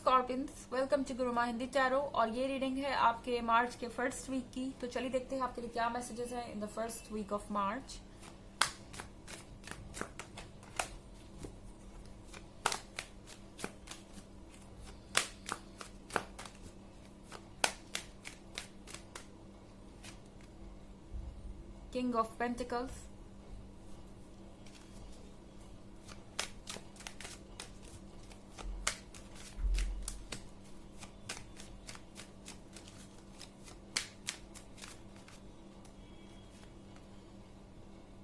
Scorpions, welcome to Gurumaa Hindi tarot. और ये reading है आपके मार्च के फर्स्ट वीक की। तो चलिए देखते हैं आपके लिए क्या मैसेजेस हैं in the first week of March. King of pentacles,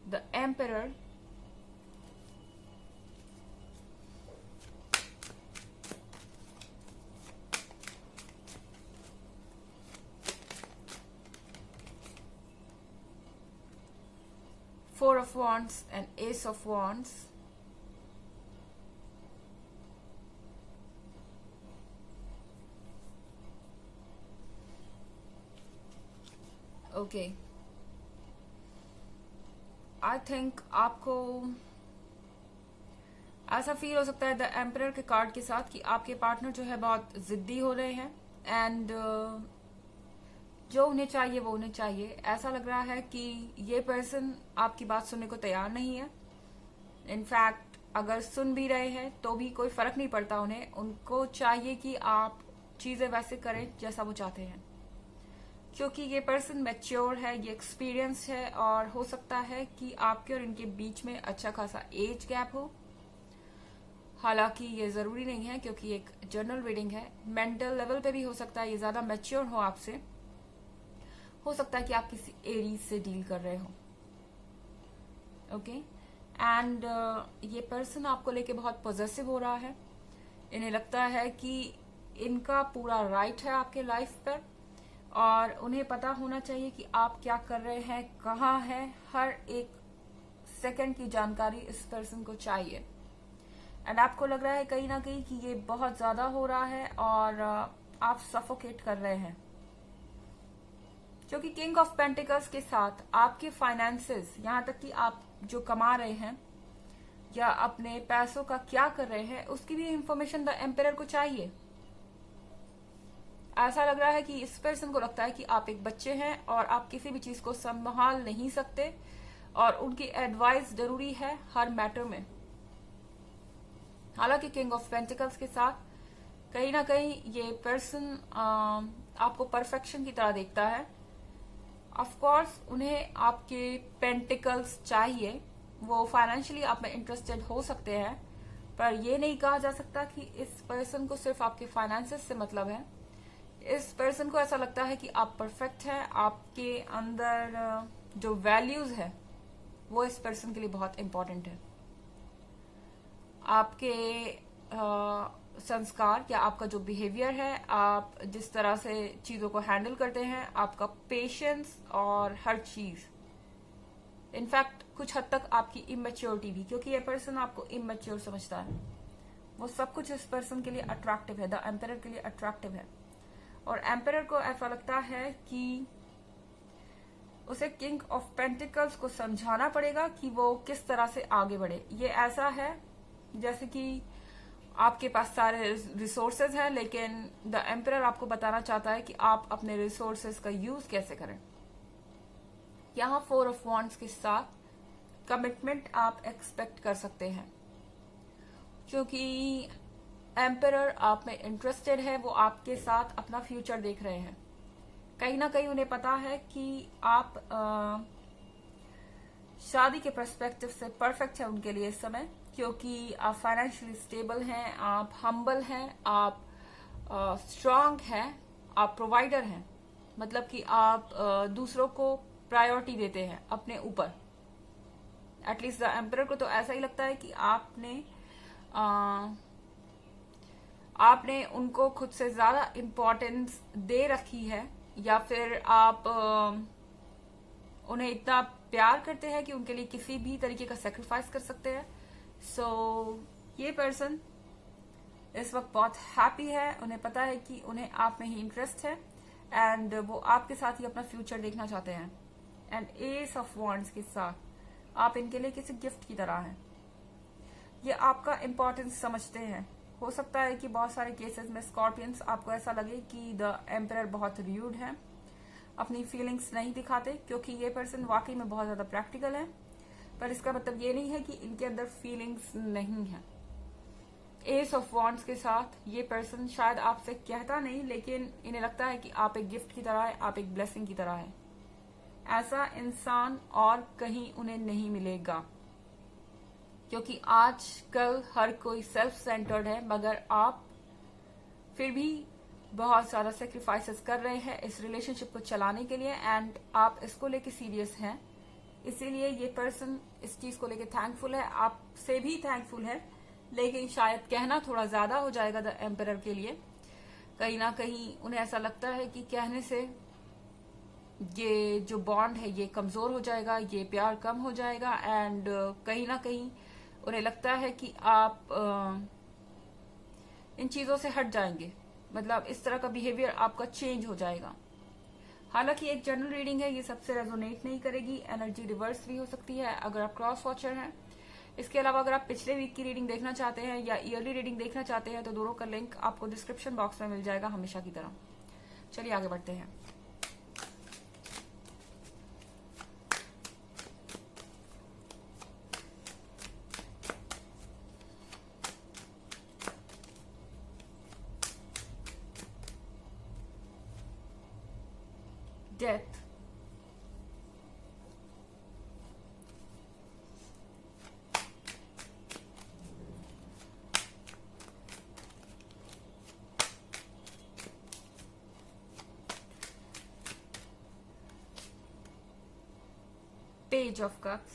the emperor, four of wands and ace of wands, okay. I think आपको ऐसा फील हो सकता है द एम्परर के कार्ड के साथ कि आपके पार्टनर जो है बहुत जिद्दी हो रहे हैं एंड जो उन्हें चाहिए वो उन्हें चाहिए। ऐसा लग रहा है कि ये पर्सन आपकी बात सुनने को तैयार नहीं है। इनफैक्ट अगर सुन भी रहे हैं तो भी कोई फर्क नहीं पड़ता उन्हें। उनको चाहिए कि आप चीजें वैसे करें जैसा वो चाहते हैं, क्योंकि ये पर्सन मैच्योर है, ये एक्सपीरियंस है और हो सकता है कि आपके और इनके बीच में अच्छा खासा एज गैप हो। हालांकि ये जरूरी नहीं है क्योंकि एक जनरल रीडिंग है। मेंटल लेवल पे भी हो सकता है ये ज्यादा मैच्योर हो आपसे। हो सकता है कि आप किसी एरीज से डील कर रहे हो, ओके। एंड ये पर्सन आपको लेके बहुत पॉजिटिव हो रहा है। इन्हें लगता है कि इनका पूरा राइट है आपके लाइफ पर और उन्हें पता होना चाहिए कि आप क्या कर रहे हैं, कहाँ है। हर एक सेकंड की जानकारी इस पर्सन को चाहिए। एंड आपको लग रहा है कहीं ना कहीं कि ये बहुत ज्यादा हो रहा है और आप सफोकेट कर रहे हैं, क्योंकि किंग ऑफ पेंटिकल्स के साथ आपके फाइनेंसेस, यहां तक कि आप जो कमा रहे हैं या अपने पैसों का क्या कर रहे हैं, उसकी भी इंफॉर्मेशन द एम्परर को चाहिए। ऐसा लग रहा है कि इस पर्सन को लगता है कि आप एक बच्चे हैं और आप किसी भी चीज को संभाल नहीं सकते और उनकी एडवाइस जरूरी है हर मैटर में। हालांकि किंग ऑफ पेंटिकल्स के साथ कहीं ना कहीं ये पर्सन आपको परफेक्शन की तरह देखता है। ऑफ कोर्स उन्हें आपके पेंटिकल्स चाहिए, वो फाइनेंशियली आप में इंटरेस्टेड हो सकते हैं, पर ये नहीं कहा जा सकता कि इस पर्सन को सिर्फ आपके फाइनेंसेस से मतलब है। इस पर्सन को ऐसा लगता है कि आप परफेक्ट हैं, आपके अंदर जो वैल्यूज है वो इस पर्सन के लिए बहुत इंपॉर्टेंट है। आपके संस्कार या आपका जो बिहेवियर है, आप जिस तरह से चीजों को हैंडल करते हैं, आपका पेशेंस और हर चीज, इनफैक्ट कुछ हद तक आपकी इमेच्योरिटी भी, क्योंकि ये पर्सन आपको इमेच्योर समझता है। वो सब कुछ इस पर्सन के लिए अट्रैक्टिव है, द एम्परर के लिए अट्रैक्टिव है। और एम्परर को ऐसा लगता है कि उसे किंग ऑफ पेंटिकल्स को समझाना पड़ेगा कि वो किस तरह से आगे बढ़े। ये ऐसा है जैसे कि आपके पास सारे रिसोर्सेज हैं, लेकिन द एम्परर आपको बताना चाहता है कि आप अपने रिसोर्सेज का यूज कैसे करें। यहाँ फोर ऑफ वॉन्ड्स के साथ कमिटमेंट आप एक्सपेक्ट कर सकते हैं, क्योंकि एम्परर आप में इंटरेस्टेड है। वो आपके साथ अपना फ्यूचर देख रहे हैं। कहीं ना कहीं उन्हें पता है कि आप शादी के पर्सपेक्टिव से परफेक्ट है उनके लिए इस समय, क्योंकि आप फाइनेंशियली स्टेबल हैं, आप हम्बल हैं, आप स्ट्रांग हैं, आप प्रोवाइडर हैं। मतलब कि आप दूसरों को प्रायोरिटी देते हैं अपने ऊपर। एटलीस्ट द एम्परर को तो ऐसा ही लगता है कि आपने उनको खुद से ज्यादा इम्पोर्टेंस दे रखी है, या फिर आप उन्हें इतना प्यार करते हैं कि उनके लिए किसी भी तरीके का सेक्रीफाइस कर सकते हैं। सो ये पर्सन इस वक्त बहुत हैप्पी है। उन्हें पता है कि उन्हें आप में ही इंटरेस्ट है एंड वो आपके साथ ही अपना फ्यूचर देखना चाहते हैं। एंड एस ऑफ वॉन्ड्स के साथ आप इनके लिए किसी गिफ्ट की तरह हैं। ये आपका इम्पोर्टेंस समझते हैं। हो सकता है कि बहुत सारे केसेस में स्कॉर्पियंस आपको ऐसा लगे कि द एम्परर बहुत र्यूड है, अपनी फीलिंग्स नहीं दिखाते, क्योंकि ये पर्सन वाकई में बहुत ज्यादा प्रैक्टिकल है, पर इसका मतलब ये नहीं है कि इनके अंदर फीलिंग्स नहीं है। एस ऑफ वॉन्ड्स के साथ ये पर्सन शायद आपसे कहता नहीं, लेकिन इन्हें लगता है कि आप एक गिफ्ट की तरह है, आप एक ब्लेसिंग की तरह है। ऐसा इंसान और कहीं उन्हें नहीं मिलेगा, क्योंकि आजकल हर कोई सेल्फ सेंटर्ड है, मगर आप फिर भी बहुत सारा सेक्रीफाइसेस कर रहे हैं इस रिलेशनशिप को चलाने के लिए, एंड आप इसको लेके सीरियस हैं। इसीलिए ये पर्सन इस चीज को लेके थैंकफुल है, आपसे भी थैंकफुल है, लेकिन शायद कहना थोड़ा ज्यादा हो जाएगा द एम्परर के लिए। कहीं ना कहीं उन्हें ऐसा लगता है कि कहने से ये जो बॉन्ड है ये कमजोर हो जाएगा, ये प्यार कम हो जाएगा, एंड कहीं ना कहीं उन्हें लगता है कि आप इन चीजों से हट जाएंगे, मतलब इस तरह का बिहेवियर आपका चेंज हो जाएगा। हालांकि एक जनरल रीडिंग है, ये सबसे रेजोनेट नहीं करेगी, एनर्जी रिवर्स भी हो सकती है अगर आप क्रॉस वॉचर हैं। इसके अलावा अगर आप पिछले वीक की रीडिंग देखना चाहते हैं या ईयरली रीडिंग देखना चाहते हैं तो दोनों का लिंक आपको डिस्क्रिप्शन बॉक्स में मिल जाएगा, हमेशा की तरह। चलिए आगे बढ़ते हैं। Death, Page of Cups,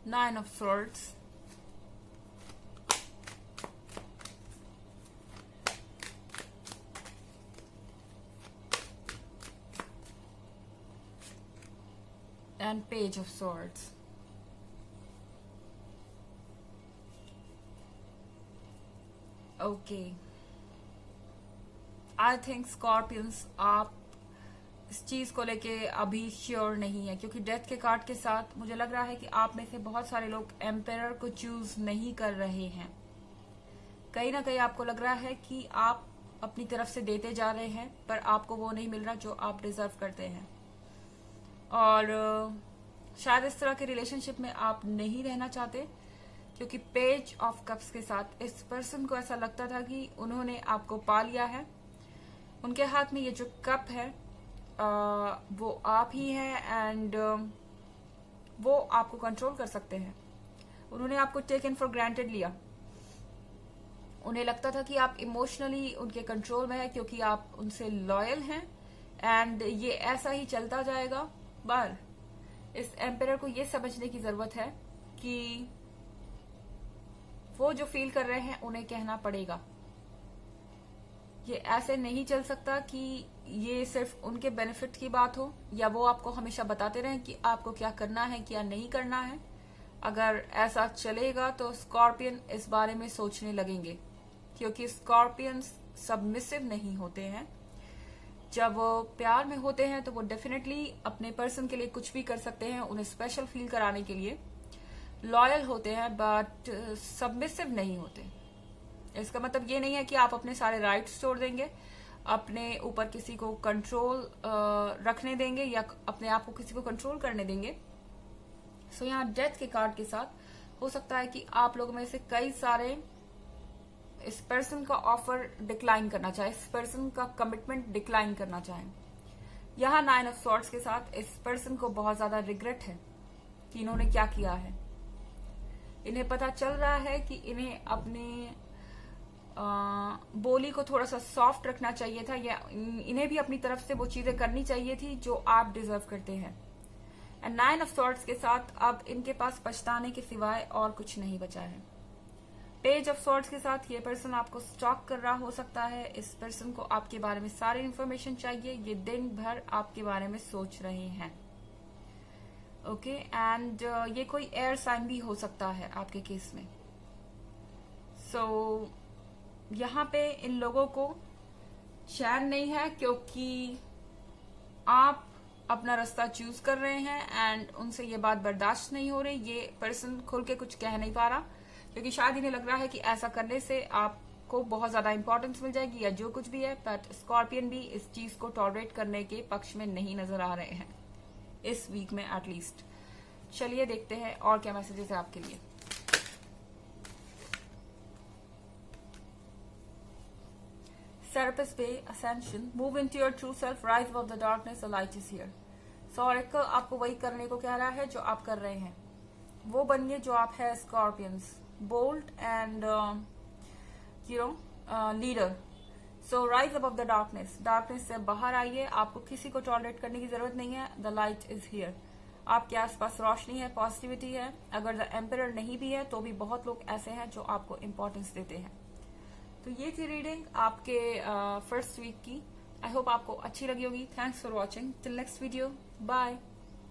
Nine of Swords, and Page of Swords. Okay, I think Scorpions आप इस चीज को लेके अभी श्योर नहीं है, क्योंकि डेथ के कार्ड के साथ मुझे लग रहा है कि आप में से बहुत सारे लोग एम्पेरर को चूज नहीं कर रहे हैं। कहीं ना कहीं आपको लग रहा है कि आप अपनी तरफ से देते जा रहे हैं, पर आपको वो नहीं मिल रहा जो आप डिजर्व करते हैं, और शायद इस तरह के रिलेशनशिप में आप नहीं रहना चाहते, क्योंकि पेज ऑफ कप्स के साथ इस पर्सन को ऐसा लगता था कि उन्होंने आपको पा लिया है। उनके हाथ में ये जो कप है वो आप ही हैं, एंड वो आपको कंट्रोल कर सकते हैं। उन्होंने आपको टेकन फॉर ग्रांटेड लिया। उन्हें लगता था कि आप इमोशनली उनके कंट्रोल में है, क्योंकि आप उनसे लॉयल हैं, एंड ये ऐसा ही चलता जाएगा। पर इस एम्पेरर को ये समझने की जरूरत है कि वो जो फील कर रहे हैं उन्हें कहना पड़ेगा। ये ऐसे नहीं चल सकता कि ये सिर्फ उनके बेनिफिट की बात हो, या वो आपको हमेशा बताते रहें कि आपको क्या करना है क्या नहीं करना है। अगर ऐसा चलेगा तो स्कॉर्पियन इस बारे में सोचने लगेंगे, क्योंकि स्कॉर्पियंस सबमिसिव नहीं होते हैं। जब वो प्यार में होते हैं तो वो डेफिनेटली अपने पर्सन के लिए कुछ भी कर सकते हैं, उन्हें स्पेशल फील कराने के लिए लॉयल होते हैं, बट सबमिसिव नहीं होते। इसका मतलब ये नहीं है कि आप अपने सारे राइट्स छोड़ देंगे, अपने ऊपर किसी को कंट्रोल रखने देंगे, या अपने आप को किसी को कंट्रोल करने देंगे। सो यहाँ डेथ के कार्ड के साथ हो सकता है कि आप लोगों में से कई सारे इस पर्सन का ऑफर डिक्लाइन करना चाहे, इस पर्सन का कमिटमेंट डिक्लाइन करना चाहें। यहाँ 9 ऑफ सॉर्ड्स के साथ इस पर्सन को बहुत ज्यादा रिग्रेट है कि इन्होंने क्या किया है। इन्हें पता चल रहा है कि इन्हें अपने बोली को थोड़ा सा सॉफ्ट रखना चाहिए था, या इन्हें भी अपनी तरफ से वो चीजें करनी चाहिए थी जो आप डिजर्व करते हैं। एंड 9 ऑफ सॉर्ड्स के साथ अब इनके पास पछताने के सिवाय और कुछ नहीं बचा है। पेज ऑफ सॉर्ड्स के साथ ये पर्सन आपको स्टॉक कर रहा हो सकता है। इस पर्सन को आपके बारे में सारी इन्फॉर्मेशन चाहिए, ये दिन भर आपके बारे में सोच रहे हैं। ओके एंड ये कोई एयर साइन भी हो सकता है आपके केस में। सो यहाँ पे इन लोगों को चैन नहीं है क्योंकि आप अपना रास्ता चूज कर रहे हैं एंड उनसे ये बात बर्दाश्त नहीं हो रही। ये पर्सन खुल के कुछ कह नहीं पा रहा क्योंकि शायद इन्हें लग रहा है कि ऐसा करने से आपको बहुत ज्यादा इंपॉर्टेंस मिल जाएगी या जो कुछ भी है, बट स्कॉर्पियन भी इस चीज को टॉलरेट करने के पक्ष में नहीं नजर आ रहे हैं इस वीक में एटलीस्ट। चलिए देखते हैं और क्या मैसेजेस है आपके लिए। Serapis Bay, Ascension, move into your true self, rise above the darkness, the light is here. So Oracle आपको वही करने को कह रहा है जो आप कर रहे हैं, वो बनिए जो आप है scorpions, bold and leader. So rise above the darkness, darkness से बाहर आइए, आपको किसी को टॉलरेट करने की जरूरत नहीं है। द लाइट इज हियर, आपके आसपास रोशनी है, पॉजिटिविटी है। अगर द एम्परर नहीं भी है तो भी बहुत लोग ऐसे हैं जो आपको इंपॉर्टेंस देते हैं। तो ये थी रीडिंग आपके फर्स्ट वीक की। आई होप आपको अच्छी लगी होगी। Thanks for watching. Till next video, bye.